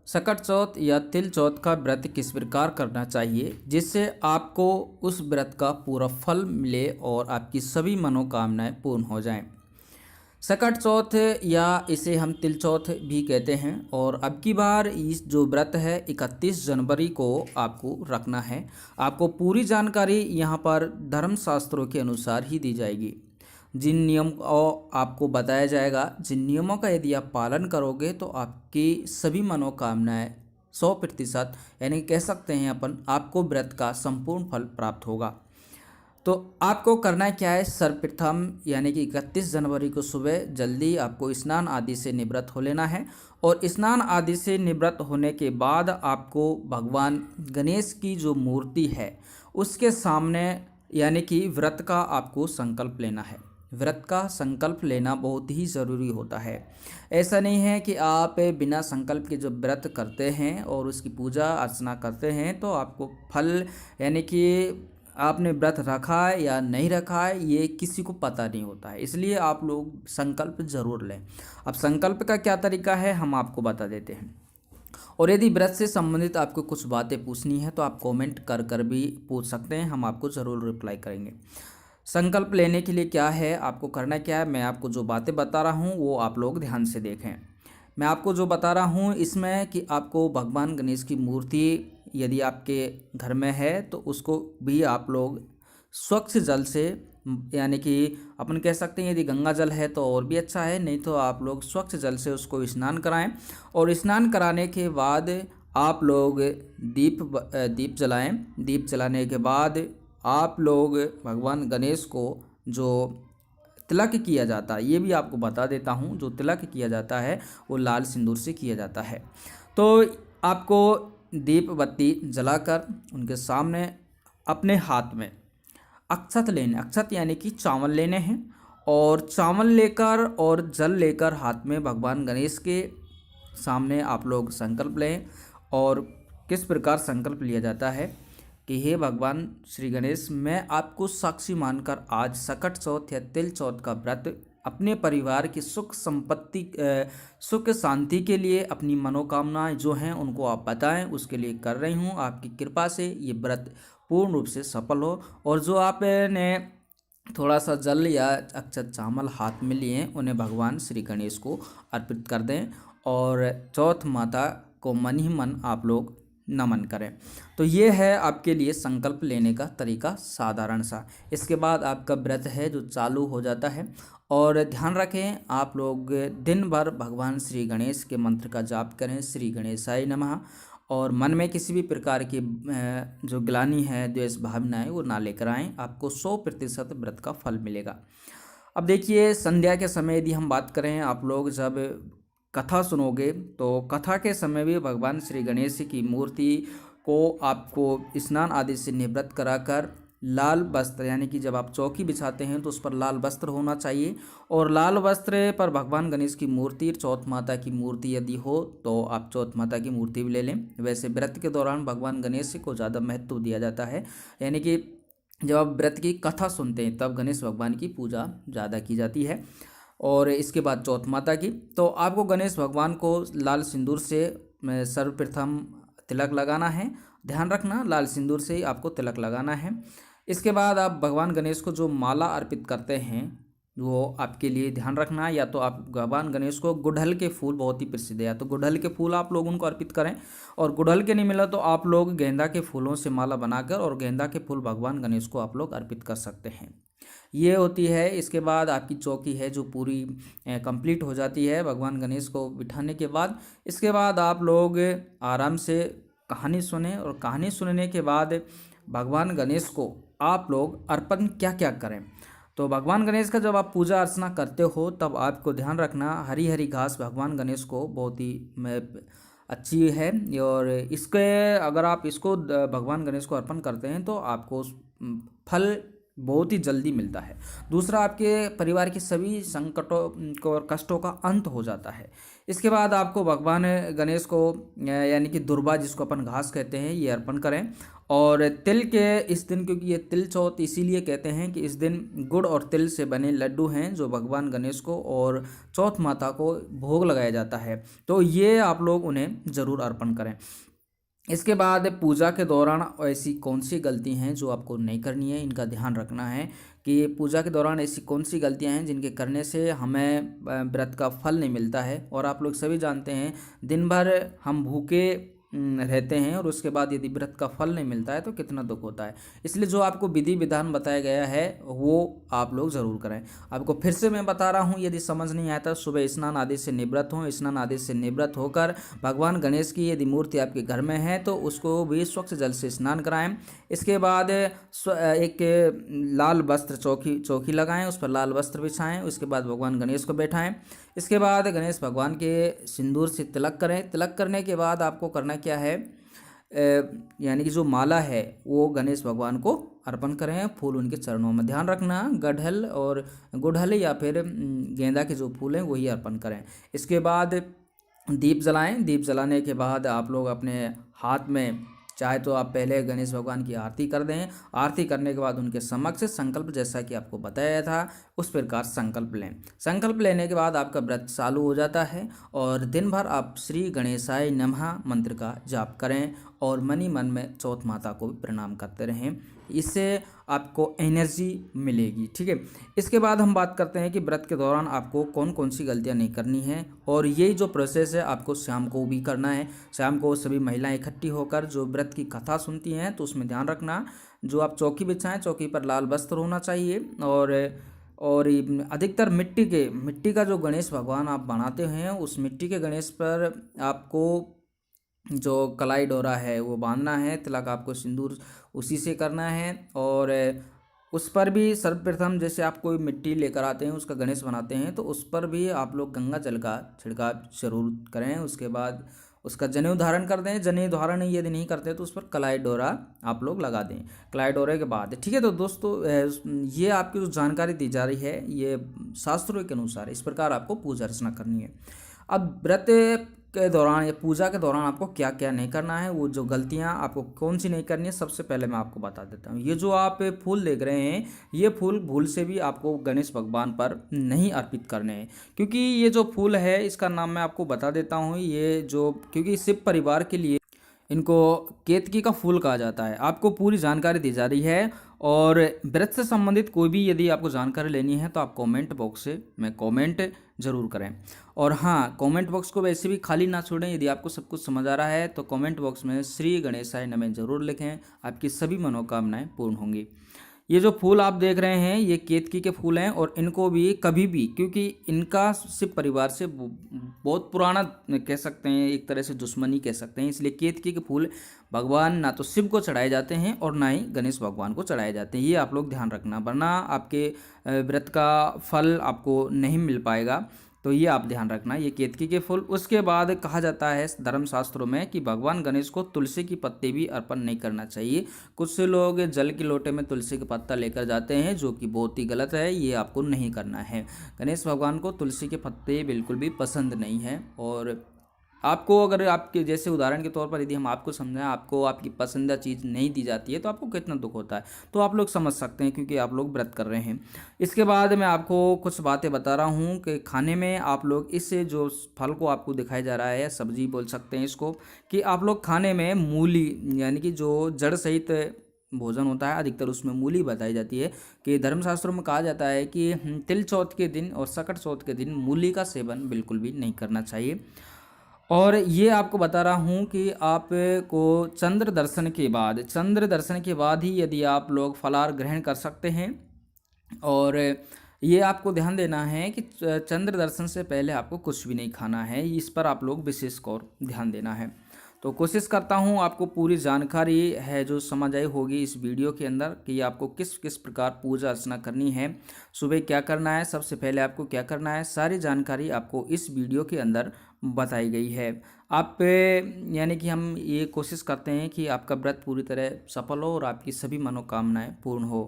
सकट चौथ या तिल चौथ का व्रत किस प्रकार करना चाहिए जिससे आपको उस व्रत का पूरा फल मिले और आपकी सभी मनोकामनाएं पूर्ण हो जाएं। सकट चौथ या इसे हम तिल चौथ भी कहते हैं और अब की बार इस जो व्रत है 31 जनवरी को आपको रखना है। आपको पूरी जानकारी यहाँ पर धर्मशास्त्रों के अनुसार ही दी जाएगी। जिन नियम को आपको बताया जाएगा, जिन नियमों का यदि आप पालन करोगे तो आपकी सभी मनोकामनाएं 100% यानी कह सकते हैं अपन आपको व्रत का संपूर्ण फल प्राप्त होगा। तो आपको करना क्या है, सर्वप्रथम यानी कि 31 जनवरी को सुबह जल्दी आपको स्नान आदि से निवृत्त हो लेना है और स्नान आदि से निवृत्त होने के बाद आपको भगवान गणेश की जो मूर्ति है उसके सामने यानी कि व्रत का आपको संकल्प लेना है। व्रत का संकल्प लेना बहुत ही ज़रूरी होता है। ऐसा नहीं है कि आप बिना संकल्प के जो व्रत करते हैं और उसकी पूजा अर्चना करते हैं तो आपको फल यानी कि आपने व्रत रखा है या नहीं रखा है ये किसी को पता नहीं होता है। इसलिए आप लोग संकल्प ज़रूर लें। अब संकल्प का क्या तरीका है हम आपको बता देते हैं। और यदि व्रत से संबंधित आपको कुछ बातें पूछनी है तो आप कमेंट कर भी पूछ सकते हैं, हम आपको ज़रूर रिप्लाई करेंगे। संकल्प लेने के लिए क्या है, आपको करना क्या है, मैं आपको जो बातें बता रहा हूँ वो आप लोग ध्यान से देखें। मैं आपको जो बता रहा हूँ इसमें कि आपको भगवान गणेश की मूर्ति यदि आपके घर में है तो उसको भी आप लोग स्वच्छ जल से यानी कि अपन कह सकते हैं यदि गंगा जल है तो और भी अच्छा है, नहीं तो आप लोग स्वच्छ जल से उसको स्नान कराएं और स्नान कराने के बाद आप लोग दीप जलाएं। दीप जलाने के बाद आप लोग भगवान गणेश को जो तिलक किया जाता है ये भी आपको बता देता हूँ। जो तिलक किया जाता है वो लाल सिंदूर से किया जाता है। तो आपको दीप बत्ती जलाकर उनके सामने अपने हाथ में अक्षत लेने, अक्षत यानी कि चावल लेने हैं और चावल लेकर और जल लेकर हाथ में भगवान गणेश के सामने आप लोग संकल्प लें। और किस प्रकार संकल्प लिया जाता है कि हे भगवान श्री गणेश, मैं आपको साक्षी मानकर आज सकट चौथ या तिल चौथ का व्रत अपने परिवार की सुख संपत्ति सुख शांति के लिए अपनी मनोकामनाएं जो हैं उनको आप बताएं उसके लिए कर रही हूं। आपकी कृपा से ये व्रत पूर्ण रूप से सफल हो और जो आपने थोड़ा सा जल या अक्षत चावल हाथ में लिए उन्हें भगवान श्री गणेश को अर्पित कर दें और चौथ माता को मन ही मन आप लोग नमन करें। तो ये है आपके लिए संकल्प लेने का तरीका साधारण सा। इसके बाद आपका व्रत है जो चालू हो जाता है और ध्यान रखें आप लोग दिन भर भगवान श्री गणेश के मंत्र का जाप करें, श्री गणेशाय नमः, और मन में किसी भी प्रकार की जो ग्लानि है, द्वेष भावनाएं वो ना लेकर आएँ। आपको 100% व्रत का फल मिलेगा। अब देखिए संध्या के समय यदि हम बात करें, आप लोग जब कथा सुनोगे तो कथा के समय भी भगवान श्री गणेश की मूर्ति को आपको स्नान आदि से निवृत्त कराकर लाल वस्त्र यानी कि जब आप चौकी बिछाते हैं तो उस पर लाल वस्त्र होना चाहिए और लाल वस्त्र पर भगवान गणेश की मूर्ति, चौथ माता की मूर्ति यदि हो तो आप चौथ माता की मूर्ति भी ले लें। वैसे व्रत के दौरान भगवान गणेश को ज़्यादा महत्व दिया जाता है, यानी कि जब आप व्रत की कथा सुनते हैं तब गणेश भगवान की पूजा ज़्यादा की जाती है। और इसके बाद चौथ माता की, तो आपको गणेश भगवान को लाल सिंदूर से सर्वप्रथम तिलक लगाना है। ध्यान रखना लाल सिंदूर से ही आपको तिलक लगाना है। इसके बाद आप भगवान गणेश को जो माला अर्पित करते हैं वो आपके लिए ध्यान रखना है, या तो आप भगवान गणेश को गुड़हल के फूल बहुत ही प्रसिद्ध है, या तो गुड़हल के फूल आप लोग उनको अर्पित करें और गुड़हल के नहीं मिला तो आप लोग गेंदा के फूलों से माला बनाकर और गेंदा के फूल भगवान गणेश को आप लोग अर्पित कर सकते हैं। ये होती है। इसके बाद आपकी चौकी है जो पूरी कंप्लीट हो जाती है भगवान गणेश को बिठाने के बाद। इसके बाद आप लोग आराम से कहानी सुने और कहानी सुनने के बाद भगवान गणेश को आप लोग अर्पण क्या क्या करें। तो भगवान गणेश का जब आप पूजा अर्चना करते हो तब आपको ध्यान रखना हरी हरी घास भगवान गणेश को बहुत ही अच्छी है और इसके अगर आप इसको भगवान गणेश को अर्पण करते हैं तो आपको फल बहुत ही जल्दी मिलता है। दूसरा, आपके परिवार के सभी संकटों और कष्टों का अंत हो जाता है। इसके बाद आपको भगवान गणेश को यानी कि दुर्वा जिसको अपन घास कहते हैं ये अर्पण करें। और तिल के इस दिन, क्योंकि ये तिल चौथ इसीलिए कहते हैं कि इस दिन गुड़ और तिल से बने लड्डू हैं जो भगवान गणेश को और चौथ माता को भोग लगाया जाता है, तो ये आप लोग उन्हें ज़रूर अर्पण करें। इसके बाद पूजा के दौरान ऐसी कौन सी गलती हैं जो आपको नहीं करनी है, इनका ध्यान रखना है कि पूजा के दौरान ऐसी कौन सी गलतियां हैं जिनके करने से हमें व्रत का फल नहीं मिलता है। और आप लोग सभी जानते हैं दिन भर हम भूखे रहते हैं और उसके बाद यदि व्रत का फल नहीं मिलता है तो कितना दुख होता है। इसलिए जो आपको विधि विधान बताया गया है वो आप लोग ज़रूर करें। आपको फिर से मैं बता रहा हूँ, यदि समझ नहीं आता सुबह स्नान आदि से निवृत्त हों, स्नान आदि से निवृत्त होकर भगवान गणेश की यदि मूर्ति आपके घर में है तो उसको भी स्वच्छ जल से स्नान कराएं। इसके बाद एक लाल वस्त्र चौकी लगाएं, उस पर लाल वस्त्र बिछाएं, उसके बाद भगवान गणेश को बैठाएं। इसके बाद गणेश भगवान के सिंदूर से तिलक करें। तिलक करने के बाद आपको करना क्या है, यानी कि जो माला है वो गणेश भगवान को अर्पण करें, फूल उनके चरणों में। ध्यान रखना गढ़ल और गुड़हल या फिर गेंदा के जो फूल हैं वही अर्पण करें। इसके बाद दीप जलाएं। दीप जलाने के बाद आप लोग अपने हाथ में चाहे तो आप पहले गणेश भगवान की आरती कर दें। आरती करने के बाद उनके समक्ष संकल्प, जैसा कि आपको बताया था उस प्रकार संकल्प लें। संकल्प लेने के बाद आपका व्रत चालू हो जाता है और दिन भर आप श्री गणेशाय नमः मंत्र का जाप करें और मन ही मन में चौथ माता को भी प्रणाम करते रहें। इससे आपको एनर्जी मिलेगी, ठीक है। इसके बाद हम बात करते हैं कि व्रत के दौरान आपको कौन कौन सी गलतियां नहीं करनी है। और यही जो प्रोसेस है आपको शाम को भी करना है। शाम को सभी महिलाएं इकट्ठी होकर जो व्रत की कथा सुनती हैं तो उसमें ध्यान रखना, जो आप चौकी बिछाएं चौकी पर लाल वस्त्र होना चाहिए। और अधिकतर मिट्टी का जो गणेश भगवान आप बनाते हैं उस मिट्टी के गणेश पर आपको जो कलाई डोरा है वो बांधना है। तिलक आपको सिंदूर उसी से करना है। और उस पर भी सर्वप्रथम जैसे आप कोई मिट्टी लेकर आते हैं उसका गणेश बनाते हैं तो उस पर भी आप लोग गंगा जल का छिड़काव जरूर करें। उसके बाद उसका जनेऊ धारण कर दें। जनेऊ धारण यदि नहीं करते तो उस पर कलाई डोरा आप लोग लगा दें। कलाई डोरे के बाद, ठीक है। तो दोस्तों ये आपकी जो जानकारी दी जा रही है ये शास्त्रों के अनुसार इस प्रकार आपको पूजा अर्चना करनी है। अब व्रत के दौरान या पूजा के दौरान आपको क्या क्या नहीं करना है, वो जो गलतियां आपको कौन सी नहीं करनी है, सबसे पहले मैं आपको बता देता हूँ। ये जो आप फूल देख रहे हैं ये फूल भूल से भी आपको गणेश भगवान पर नहीं अर्पित करने हैं, क्योंकि ये जो फूल है इसका नाम मैं आपको बता देता हूँ। ये जो, क्योंकि शिव परिवार के लिए इनको केतकी का फूल कहा जाता है। आपको पूरी जानकारी दी जा रही है। और व्रत से संबंधित कोई भी यदि आपको जानकारी लेनी है तो आप कमेंट बॉक्स से में कमेंट जरूर करें। और हाँ, कमेंट बॉक्स को वैसे भी खाली ना छोड़ें। यदि आपको सब कुछ समझ आ रहा है तो कमेंट बॉक्स में श्री गणेशाय नमः जरूर लिखें, आपकी सभी मनोकामनाएं पूर्ण होंगी। ये जो फूल आप देख रहे हैं ये केतकी के फूल हैं और इनको भी कभी भी, क्योंकि इनका शिव परिवार से बहुत पुराना कह सकते हैं, एक तरह से दुश्मनी कह सकते हैं, इसलिए केतकी के फूल भगवान ना तो शिव को चढ़ाए जाते हैं और ना ही गणेश भगवान को चढ़ाए जाते हैं। ये आप लोग ध्यान रखना, वरना आपके व्रत का फल आपको नहीं मिल पाएगा। तो ये आप ध्यान रखना, ये केतकी के फूल। उसके बाद कहा जाता है धर्मशास्त्रों में कि भगवान गणेश को तुलसी की पत्ते भी अर्पण नहीं करना चाहिए। कुछ से लोग जल के लोटे में तुलसी का पत्ता लेकर जाते हैं जो कि बहुत ही गलत है, ये आपको नहीं करना है। गणेश भगवान को तुलसी के पत्ते बिल्कुल भी पसंद नहीं है। और आपको अगर आपके जैसे उदाहरण के तौर पर यदि हम आपको समझाएं, आपको आपकी पसंदीदा चीज़ नहीं दी जाती है तो आपको कितना दुख होता है, तो आप लोग समझ सकते हैं क्योंकि आप लोग व्रत कर रहे हैं। इसके बाद मैं आपको कुछ बातें बता रहा हूं कि खाने में आप लोग इस जो फल को आपको दिखाया जा रहा है, सब्जी बोल सकते हैं इसको, कि आप लोग खाने में मूली यानी कि जो जड़ सहित भोजन होता है अधिकतर उसमें मूली बताई जाती है। कि धर्मशास्त्रों में कहा जाता है कि तिल चौथ के दिन और सकट चौथ के दिन मूली का सेवन बिल्कुल भी नहीं करना चाहिए। और ये आपको बता रहा हूँ कि आपको चंद्र दर्शन के बाद ही यदि आप लोग फलाहार ग्रहण कर सकते हैं। और ये आपको ध्यान देना है कि चंद्र दर्शन से पहले आपको कुछ भी नहीं खाना है, इस पर आप लोग विशेष और ध्यान देना है। तो कोशिश करता हूँ आपको पूरी जानकारी है जो समझ आई होगी इस वीडियो के अंदर कि आपको किस किस प्रकार पूजा अर्चना करनी है, सुबह क्या करना है, सबसे पहले आपको क्या करना है, सारी जानकारी आपको इस वीडियो के अंदर बताई गई है। आप यानी कि हम ये कोशिश करते हैं कि आपका व्रत पूरी तरह सफल हो और आपकी सभी मनोकामनाएं पूर्ण हो।